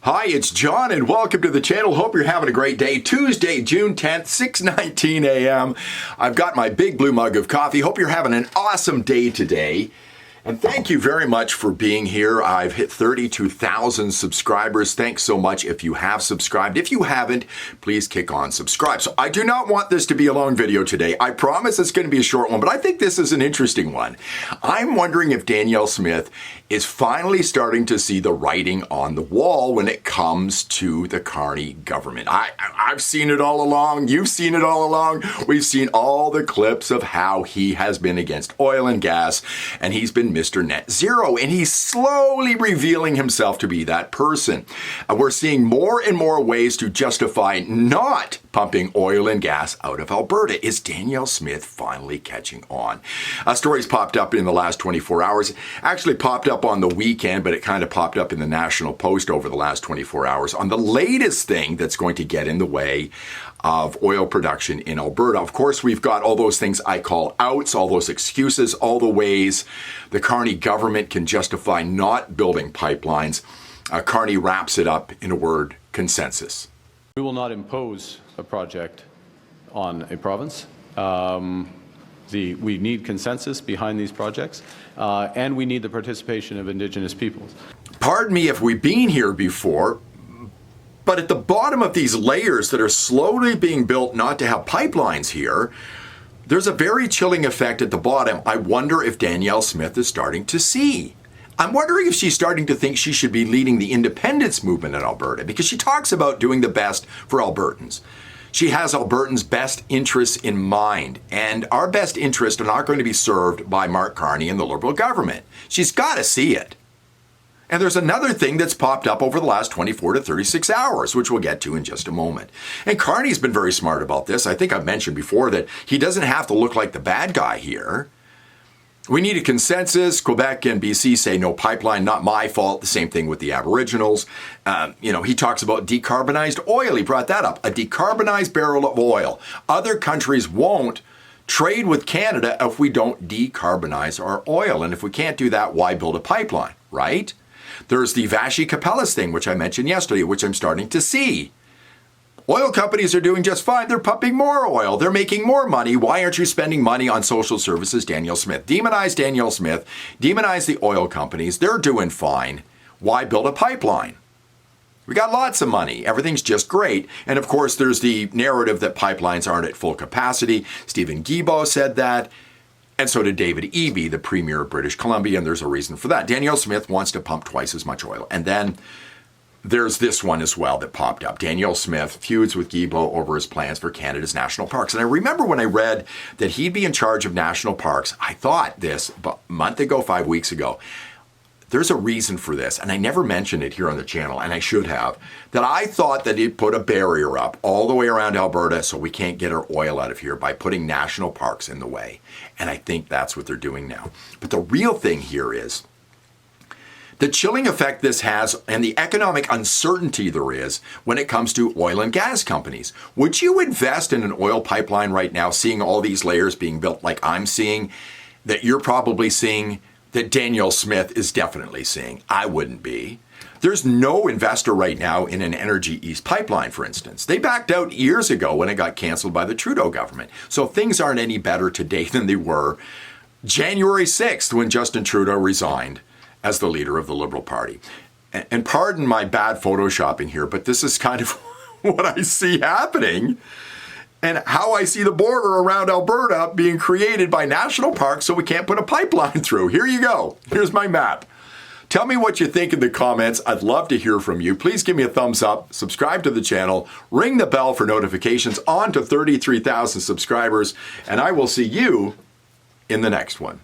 Hi, it's John and welcome to the channel. Hope you're having a great day. Tuesday, June 10th, 6:19 a.m. I've got my big blue mug of coffee. Hope you're having an awesome day today. And thank you very much for being here. I've hit 32,000 subscribers. Thanks so much if you have subscribed. If you haven't, please click on subscribe. So I do not want this to be a long video today. I promise it's going to be a short one, but I think this is an interesting one. I'm wondering if Danielle Smith is finally starting to see the writing on the wall when it comes to the Carney government. I've seen it all along. You've seen it all along. We've seen all the clips of how he has been against oil and gas, and he's been Mr. Net Zero, and he's slowly revealing himself to be that person. We're seeing more and more ways to justify not pumping oil and gas out of Alberta. Is Danielle Smith finally catching on? Stories popped up in the last 24 hours. Actually popped up on the weekend, but it kind of popped up in the National Post over the last 24 hours on the latest thing that's going to get in the way of oil production in Alberta. Of course, we've got all those things I call outs, all those excuses, all the ways the Carney government can justify not building pipelines. Carney wraps it up in a word: consensus. We will not impose a project on a province. We need consensus behind these projects, and we need the participation of Indigenous peoples. Pardon me if we've been here before, but at the bottom of these layers that are slowly being built not to have pipelines here, there's a very chilling effect at the bottom. I wonder if Danielle Smith is starting to see. I'm wondering if she's starting to think she should be leading the independence movement in Alberta, because she talks about doing the best for Albertans. She has Albertans' best interests in mind, and our best interests are not going to be served by Mark Carney and the Liberal government. She's got to see it. And there's another thing that's popped up over the last 24 to 36 hours, which we'll get to in just a moment. And Carney's been very smart about this. I think I've mentioned before that he doesn't have to look like the bad guy here. We need a consensus. Quebec and BC say no pipeline, not my fault. The same thing with the Aboriginals. He talks about decarbonized oil. He brought that up. A decarbonized barrel of oil. Other countries won't trade with Canada if we don't decarbonize our oil. And if we can't do that, why build a pipeline, right? There's the Vashi Capellas thing, which I mentioned yesterday, which I'm starting to see. Oil companies are doing just fine. They're pumping more oil. They're making more money. Why aren't you spending money on social services, Danielle Smith? Demonize Danielle Smith. Demonize the oil companies. They're doing fine. Why build a pipeline? We got lots of money. Everything's just great. And of course, there's the narrative that pipelines aren't at full capacity. Stephen Guilbeault said that. And so did David Eby, the Premier of British Columbia, and there's a reason for that. Danielle Smith wants to pump twice as much oil. And then there's this one as well that popped up. Danielle Smith feuds with Guilbeault over his plans for Canada's national parks. And I remember when I read that he'd be in charge of national parks, I thought this a month ago, 5 weeks ago. There's a reason for this, and I never mentioned it here on the channel, and I should have, that I thought that he'd put a barrier up all the way around Alberta so we can't get our oil out of here by putting national parks in the way. And I think that's what they're doing now. But the real thing here is the chilling effect this has and the economic uncertainty there is when it comes to oil and gas companies. Would you invest in an oil pipeline right now, seeing all these layers being built like I'm seeing, that you're probably seeing, that Danielle Smith is definitely seeing? I wouldn't be. There's no investor right now in an Energy East pipeline, for instance. They backed out years ago when it got canceled by the Trudeau government. So things aren't any better today than they were January 6th when Justin Trudeau resigned as the leader of the Liberal Party. And pardon my bad photoshopping here, but this is kind of what I see happening and how I see the border around Alberta being created by national parks so we can't put a pipeline through. Here you go. Here's my map. Tell me what you think in the comments. I'd love to hear from you. Please give me a thumbs up, subscribe to the channel, ring the bell for notifications, on to 33,000 subscribers, and I will see you in the next one.